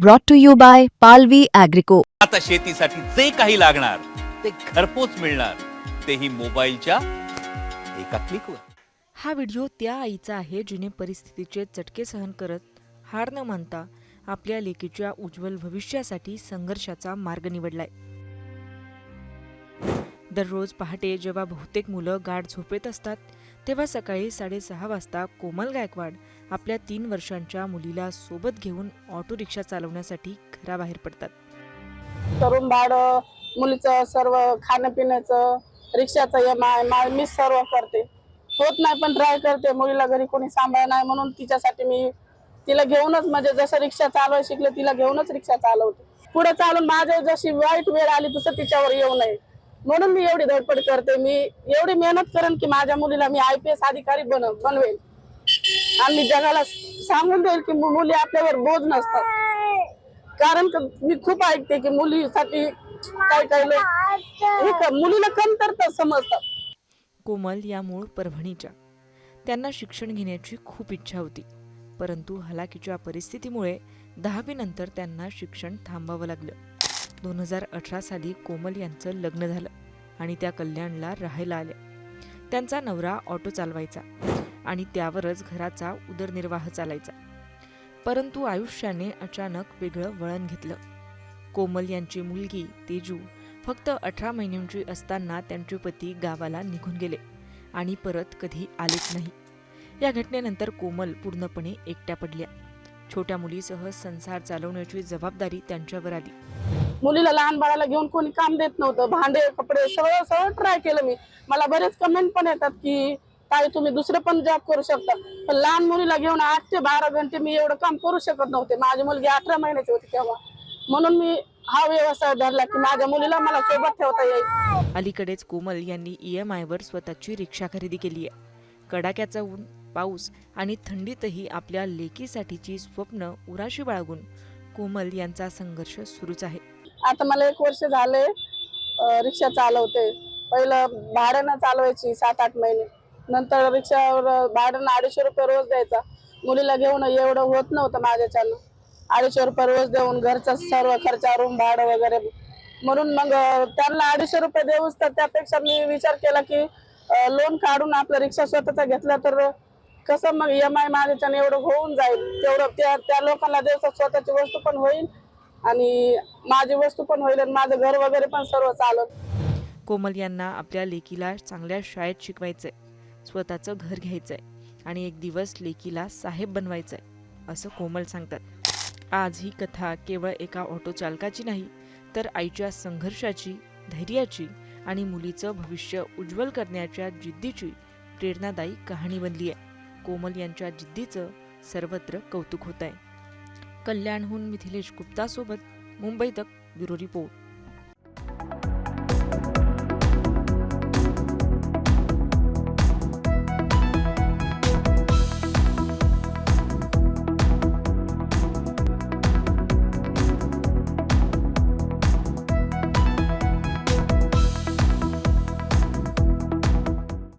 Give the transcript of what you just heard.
brought to you by Palvi Agrico. आता शेतीसाठी जे काही लागणार ते घरपोच मिळणार, तेही मोबाईलच्या एका क्लिकवर. हा व्हिडिओ त्या आईचा आहे जिने परिस्थितीचे चटके सहन करत हार न मानता आपल्या लेकीच्या उज्ज्वल भविष्यासाठी संघर्षाचा मार्ग निवडलाय. दररोज पहाटे जेव्हा बहुतेक मुलं गाढ झोपेत असतात तेव्हा सकाळी 6:30 वाजता कोमल गायकवाड आपल्या 3 वर्षांच्या मुलीला सोबत घेऊन ऑटो रिक्षा चालवण्यासाठी घराबाहेर पडतात. तरुण भाडं, मुलीचं सर्व खाण्यापिण्याचं, रिक्षाचं EMI मी सर्व करते. होत नाही पण ट्राय करते. मुलीला घरी कोणी सांभाळ नाही म्हणून तिच्यासाठी मी तिला घेऊनच म्हणजे जसं रिक्षा चालवायला शिकले तिला घेऊनच रिक्षा चालवते. पुढे चालून माझ्या जशी वाईट वेळ आली तसं तिच्यावर येऊ नये म्हणून मी एवढी धडपड करते. मी एवढी मेहनत करेन की माझ्या मुलीला मी IPS अधिकारी बनवेल आणि जगाला सांगून देईल की मुली आपल्यावर बोज नसतात. कारण मी खूप ऐकते की मुलीसाठी काय लोक मुलीला कमतरता समजतात. कोमल या मूळ परभणीच्या. त्यांना शिक्षण घेण्याची खूप इच्छा होती, परंतु हलाखीच्या परिस्थितीमुळे 10वी नंतर त्यांना शिक्षण थांबावं लागलं. 2018 साली कोमल यांचं लग्न झालं आणि त्या कल्याणला राहायला आल्या. त्यांचा नवरा ऑटो चालवायचा आणि त्यावरच घराचा उदरनिर्वाह चालायचा. परंतु आयुष्याने अचानक वेगळं वळण घेतलं. कोमल यांची मुलगी तेजू फक्त 18 महिन्यांची असताना त्यांचे पती गावाला निघून गेले आणि परत कधी आलेच नाही. या घटनेनंतर कोमल पूर्णपणे एकट्या पडल्या. छोट्या मुलीसह संसार चालवण्याची जबाबदारी त्यांच्यावर आली. मुलीला लहान बाळाला घेऊन कोणी काम देत नव्हतं. भांडे कपडे सगळं ट्राय केलं मी. मला बरेच कमेंट पण येतात की ताई तुम्ही दुसरं पण जॉब करू शकता, पण लहान मुलीला घेऊन 8 ते 12 घंटे मी एवढं काम करू शकत नव्हते. माझी मुलगी 18 महिन्याची होती तेव्हा, म्हणून मी हा व्यवसाय धरला की माझ्या मुलीला मला सोबत ठेवता येईल. अलीकडेच कोमल यांनी EMI वर स्वतःची रिक्षा खरेदी केली आहे. कडाक्याचा ऊन, पाऊस आणि थंडीतही आपल्या लेकीसाठीची स्वप्न उराशी बाळगून कोमल यांचा संघर्ष सुरूच आहे. आता मला 1 वर्ष झाले रिक्षा चालवते. पहिलं भाड्यानं चालवायची 7-8 महिने, नंतर रिक्षावर भाड्यानं 250 रुपये रोज द्यायचा. मुलीला घेऊन एवढं होत नव्हतं माझ्याच्यानं. 250 रुपये रोज देऊन घरचा सर्व खर्च, रूम भाडं वगैरे, म्हणून मग त्यांना 250 रुपये देऊच तर त्यापेक्षा मी विचार केला की लोन काढून आपला रिक्षा स्वतःचा घेतला तर कसं मग EMI माझ्याच्यानं एवढं होऊन जाईल, तेवढं त्या लोकांना दिवसात स्वतःची वस्तू पण होईल आणि माझी वस्तू पण होईल आणि माझं घर वगैरे पण सर्व चालत. कोमल यांना आपल्या लेकीला चांगल्या शाळेत शिकवायचंय, स्वतःचं घर घ्यायचंय आणि एक दिवस लेकीला साहेब बनवायचंय, असं कोमल सांगतात. आज ही कथा केवळ एका ऑटो चालकाची नाही, तर आईच्या संघर्षाची, धैर्याची आणि मुलीचं भविष्य उज्ज्वल करण्याच्या जिद्दीची प्रेरणादायी कहाणी बनली आहे. कोमल यांच्या जिद्दीचं सर्वत्र कौतुक होत आहे. कल्याणहून मिथिलेश गुप्तासोबत मुंबई तक ब्युरो रिपोर्ट.